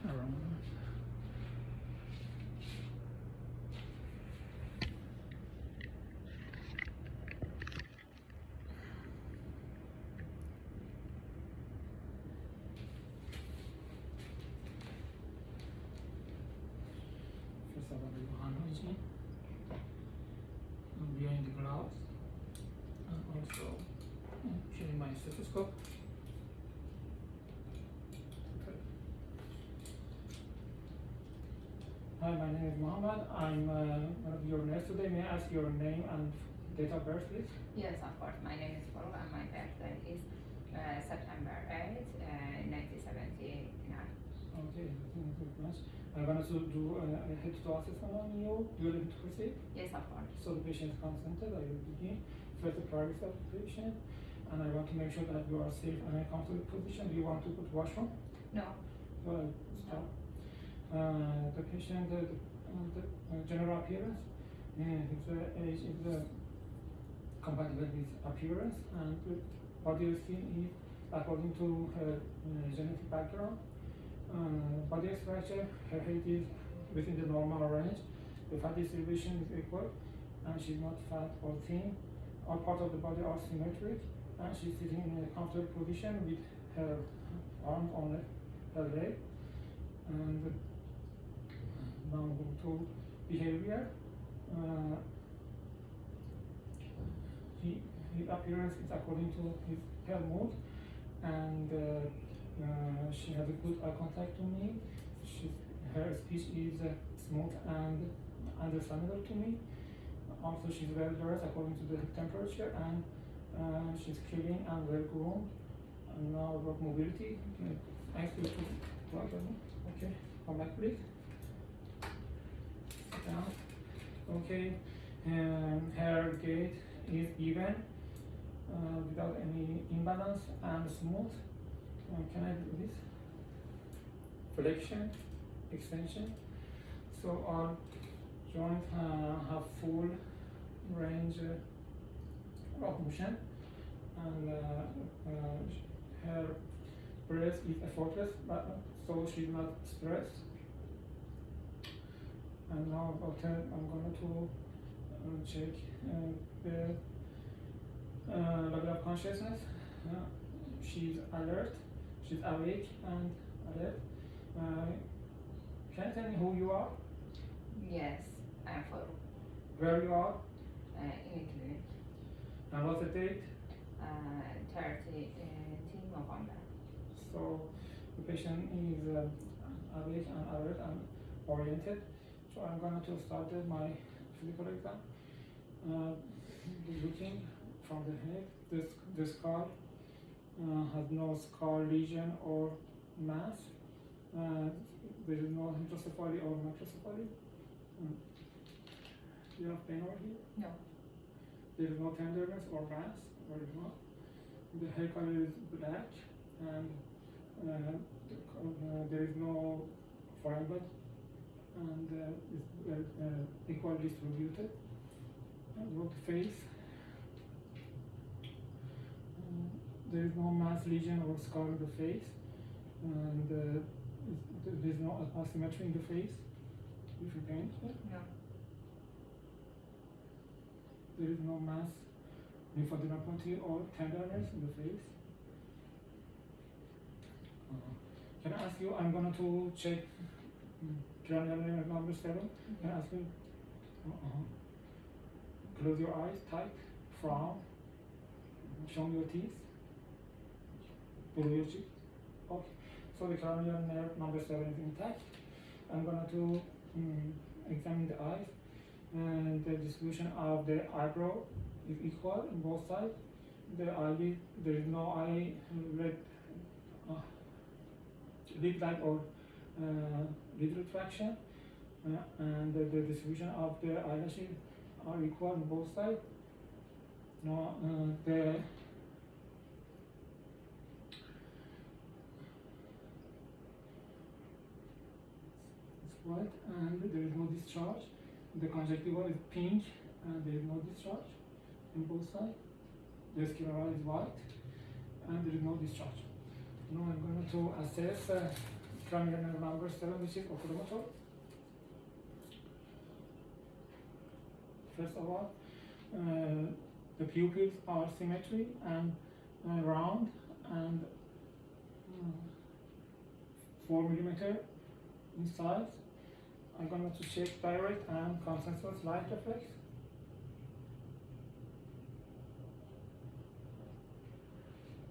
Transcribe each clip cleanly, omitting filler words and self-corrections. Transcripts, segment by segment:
around. First of all, I do hand hygiene. I'm wearing the gloves and also carrying my stethoscope. Hi, my name is Mohammed. I'm one of your nurse today. May I ask your name and date of birth, please? Yes, of course. My name is Farouk and my birthday is September 8th, 1979. Okay, thank you very much. I'm going to do a head to assessment on you. Do you want to proceed? Yes, of course. So the patient is consented. I will begin. First, the privacy of the patient, and I want to make sure that you are safe and in a comfortable position. Do you want to go to washroom? No. Well, stop. The patient, the general appearance, his age is compatible with appearance, and the body skin is according to her genetic background. Body structure, her height is within the normal range. The fat distribution is equal, and she's not fat or thin. All parts of the body are symmetric, and she's sitting in a comfortable position with her arms on her leg. And now go to behavior. His appearance is according to her mood, and she has a good eye contact to me. Her speech is smooth and understandable to me. Also, she's well dressed according to the temperature, and she's clean and well groomed. And now about mobility. Thank you to okay, come back please. Sit down. Okay, her gait is even without any imbalance and smooth. Can I do this? Flexion, extension. So our joints have full range of motion, and her breath is effortless, but so she's not stressed. And now about I'm going to check the level of consciousness. She's alert, she's awake and alert. Can you tell me who you are? Yes, I'm Farouk. Where you are? In Italy. And what's the date? 30 November. So the patient is awake and alert and oriented. So I'm going to start my physical exam. Looking from the head, the skull has no skull lesion or mass. There is no hydrocephaly or macrocephaly. Do you have pain over here? No. There is no tenderness or mass, or not. The hair color is black, and there is no foreign bud, and it's equally distributed. And look the face. There is no mass lesion or scar in the face, and there is no asymmetry in the face. If you can, No. there is no mass lymphadenopathy or tenderness in the face. Can I ask you? I'm going to check cranial nerve number 7. Can I ask you? Close your eyes tight. Frown. Show me your teeth. Pull your cheek. Okay. So the cranial nerve number 7 is intact. I'm going to examine the eyes, and the distribution of the eyebrow is equal on both sides. The eyelid, there is no eye lid like or lid retraction, and the distribution of the eyelashes are equal on both sides. Now the white, and there is no discharge. The conjunctiva is pink, and there is no discharge on both sides. The sclera is white, and there is no discharge. Now I'm going to assess cranial nerve number 7, which is oculomotor. First of all, the pupils are symmetry and round and 4 millimeter in size. I'm going to check direct and consensus light reflex.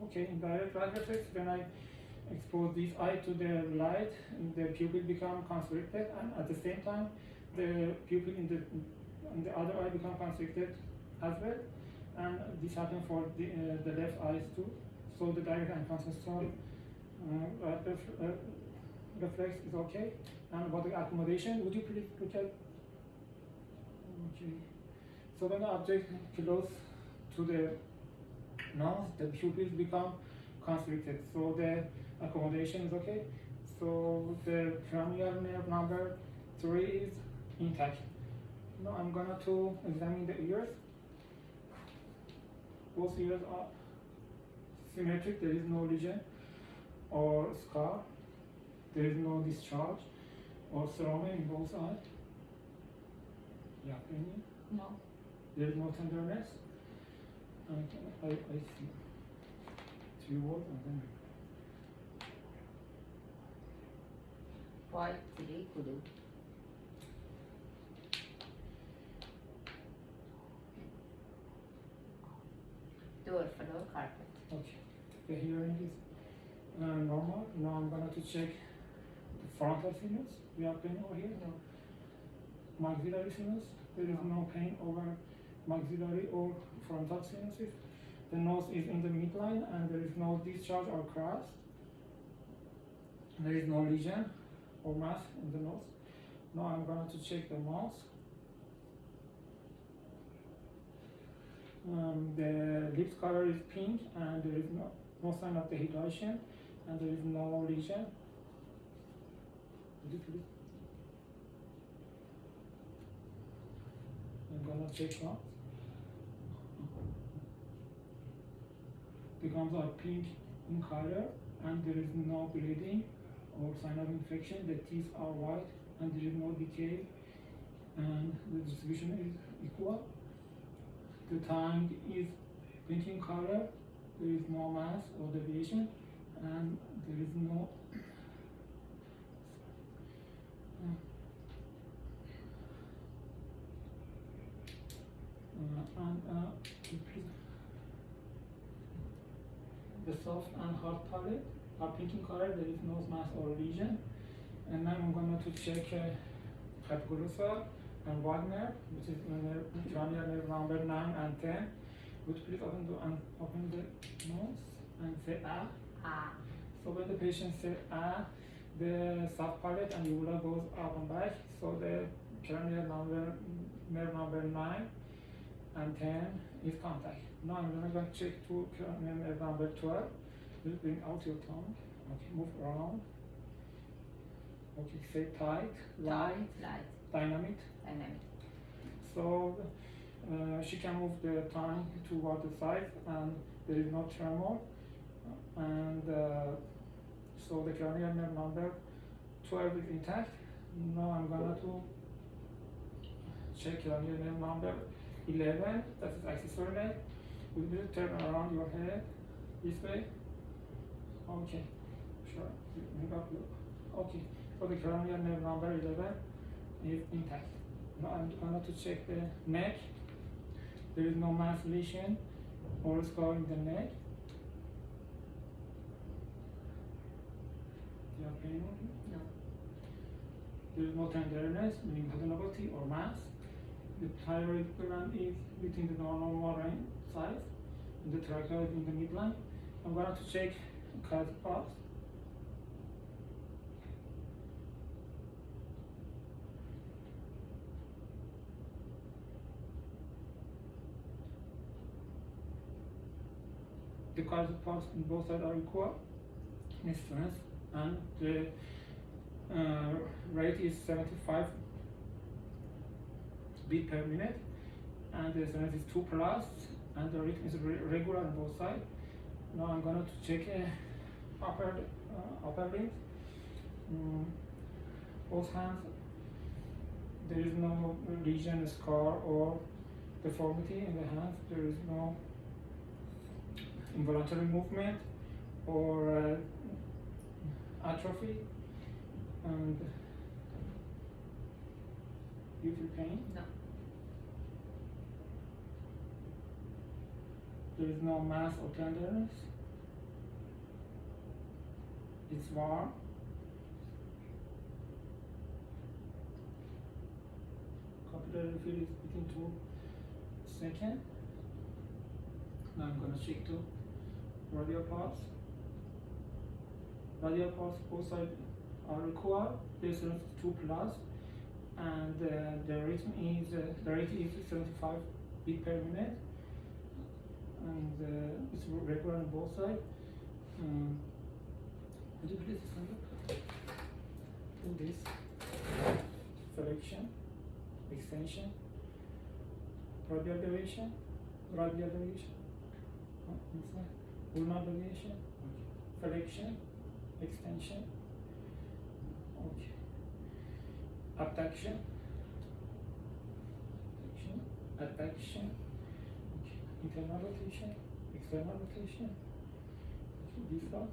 Okay, in direct light reflex, when I expose this eye to the light, the pupil become constricted, and at the same time, the pupil in the other eye become constricted as well. And this happens for the left eyes too. So the direct and consensual reflex is okay. And about the accommodation, would you please look at? Okay. So when the object close to the nose, the pupils become constricted. So the accommodation is okay. So the cranial nerve number 3 is intact. Now I'm gonna to examine the ears. Both ears are symmetric. There is no lesion or scar. There is no discharge or seroma in both eyes. Yeah, any? No. There is no tenderness. I see 3 words and then Point 3 kudu. Door floor carpet. okay. The hearing is normal. Now I'm going to check the frontal sinus. We have pain over here. No. Maxillary sinus. There is no pain over maxillary or frontal sinuses. The nose is in the midline and there is no discharge or crust. There is no lesion or mass in the nose. Now I'm going to check the mouth. The lips color is pink and there is no sign of dehydration and there is no lesion. Would you please? I'm gonna check mouth. The gums are pink in color and there is no bleeding or sign of infection. The teeth are white and there is no decay and the distribution is equal. The tongue is pink in color, there is no mass or deviation, and there is no the soft and hard palate are pink in color, there is no mass or lesion. And now I'm going to check hypoglossal and Wagner, which is cranial nerve number 9 and 10. Would you please open the nose and say ah? Ah. So when the patient says ah, the soft palate and uvula goes up and back. So the cranial nerve number 9 and 10 is contact. Now I'm going to check to cranial nerve number 12. Just bring out your tongue. Okay, move around. Okay, say tight, light, dynamic. So she can move the tongue toward the side and there is no tremor. And so the cranial nerve number 12 is intact. Now I'm gonna to check cranial nerve number 11, that is accessory leg. Will you turn around your head this way? Okay, sure. Bring up your, okay. So the cranial nerve number 11 is intact. Now I'm going to check the neck. There is no mass lesion or scar in the neck. Do you have pain? No. There is no tenderness, meaning adenopathy or mass. The thyroid gland is within the normal range size, and the trachea is in the midline. I'm going to check cardiac pulse. The cardiac pulse on both sides are equal in strength, and the rate is 75 beat per minute, and the strength is 2 plus, and the rhythm is regular on both sides. Now I'm going to check upper limbs. Mm, both hands, there is no lesion, scar, or deformity in the hands. There is no involuntary movement or atrophy. And you feel pain? No. There is no mass or tenderness. It's warm. Capillary field is within 2 seconds. Now I'm going to check to radial pulse. Radial pulse, both sides are equal. This is 2 plus, and the rate is 75 beat per minute, and it's regular on both sides. Could you please stand up? Do this flexion, extension, radial deviation, inside, ulnar deviation, flexion, extension, okay, abduction, adduction, okay, internal rotation, external rotation, okay, this one,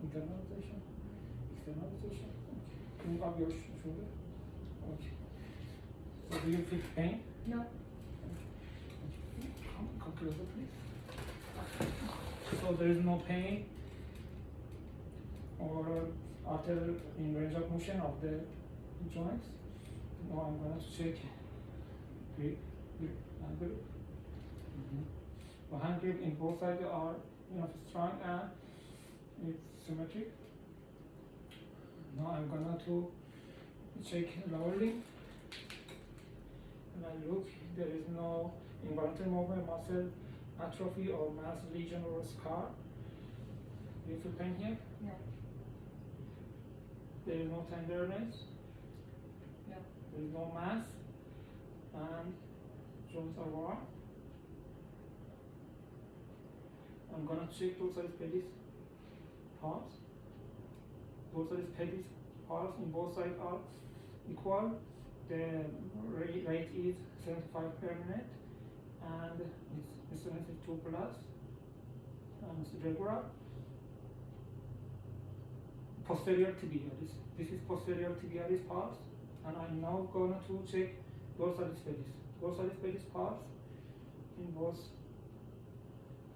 internal rotation, external rotation, okay, move up your shoulder, okay. So do you feel pain? No. Okay. Come closer, please. So there is no pain or arterial in range of motion of the joints. Now I'm going to check grip, hand grip. The hand grip in both sides are enough strong and it's symmetric. Now I'm going to check lower limb. When I look, there is no involuntary movement, muscle atrophy, or mass lesion or scar. Do you feel pain here? No. There is no tenderness. No. There is no mass, and joints are warm. I'm gonna check dorsal pedis pulse. Dorsal pedis pulse in both sides are equal. The rate is 75 per minute, and it's 2 plus, and it's regular. Posterior tibialis. This is posterior tibialis pulse, and I'm now going to check dorsalis pedis. Dorsalis pedis pulse in both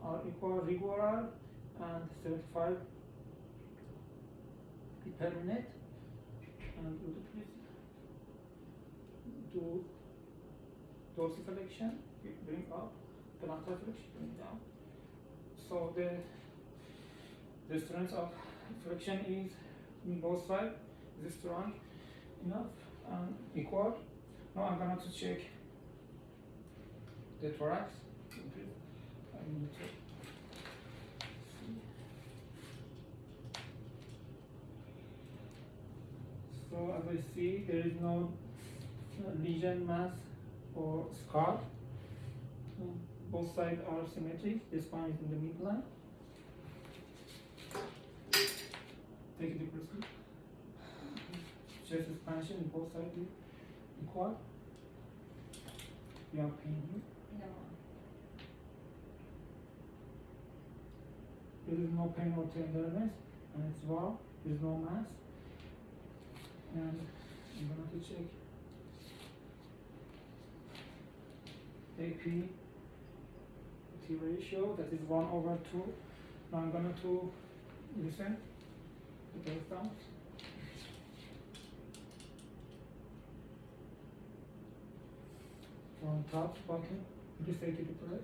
are equal, regular, and 75 beat per minute. And would you please do dorsiflexion, bring up, plantar flexion, bring down. So the strength of flexion is in both sides is strong enough and equal. Now I'm going to check the thorax. I need to see. So as I see, there is no lesion, mass, or scar. Both sides are symmetric. The spine is in the midline. Take a deep breath. Chest expansion in both sides is equal. You have pain here. No. There is no pain or tenderness, and it's warm. There is no mass. And I'm going to check AP T ratio, that is 1/2. Now I'm going to listen to those sounds. From top to bottom, please take a deep breath.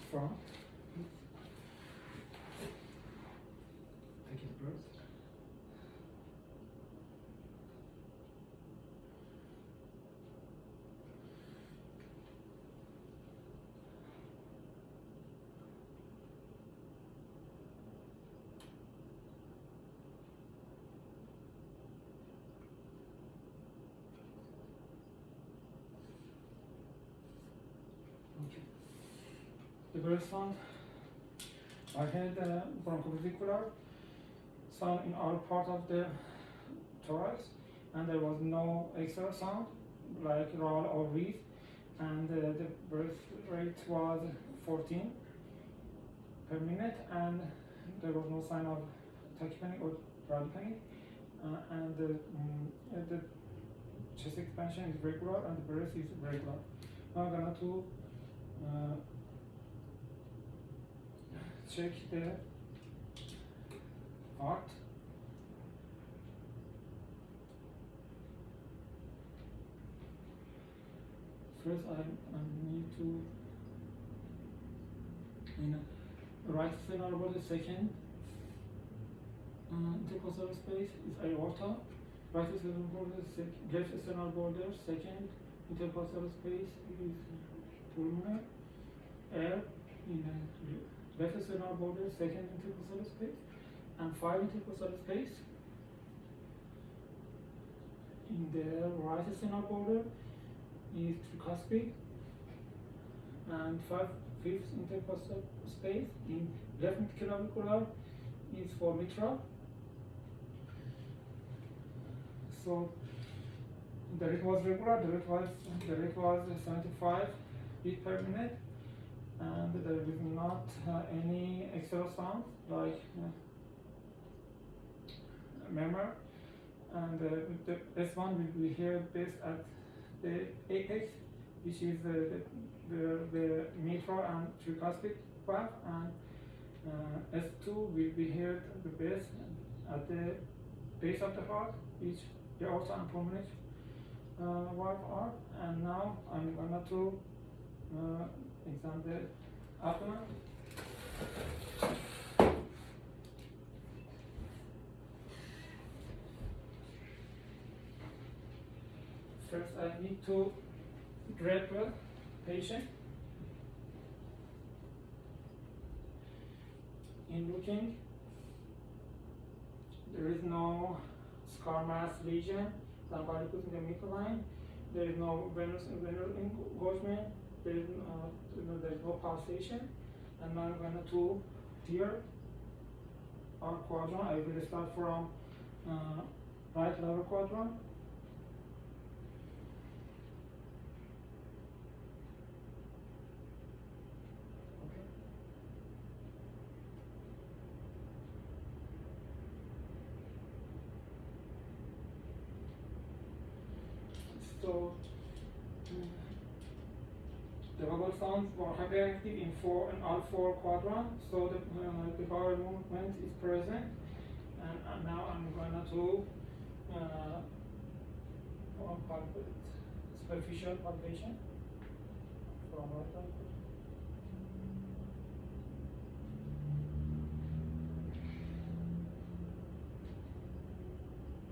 From take a breath. breath sound. I had bronchosector sound in all part of the thorax, and there was no extra sound like roll or breathe, and the breath rate was 14 per minute, and there was no sign of tachypnea or bradypnea, and the chest expansion is regular and the breath is regular. Now I'm gonna to check the heart. First, I need to right sternal border, second intercostal space is aorta. Right sternal border, left sternal border, second intercostal space is pulmonary. Air in left sternal border, second intercostal space, and 5 intercostal space. In the right sternal border is tricuspid, and 5/5 intercostal space in left midclavicular is for mitral. So the rate was regular. The rate was 75 beats per minute, and there is not any extra sound like murmur. And the S1 will be here based at the apex, which is the mitral and tricuspid valve, and S2 will be here at the base at the base of the heart, which the aorta and pulmonary valve are. And now I'm gonna to examine the abdomen. First, I need to drape the patient. In looking, there is no scar mass lesion, lumbaricus in the midline. There is no venous engorgement. There is no pulsation. And now I'm going to here our quadrant. I will start from right lower quadrant. So the bubble sounds were hyperactive in all four quadrants. So the bowel movement is present, and now I'm gonna to superficial palpation from right side.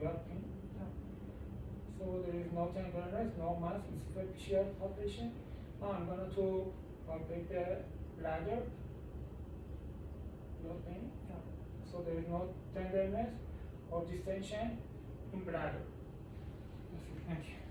You have pain? No. So there is no tenderness, no mass, it's superficial palpation. Now I'm going to palpate the bladder. You have pain? No. So there is no tenderness or distension in bladder. That's it. Thank you.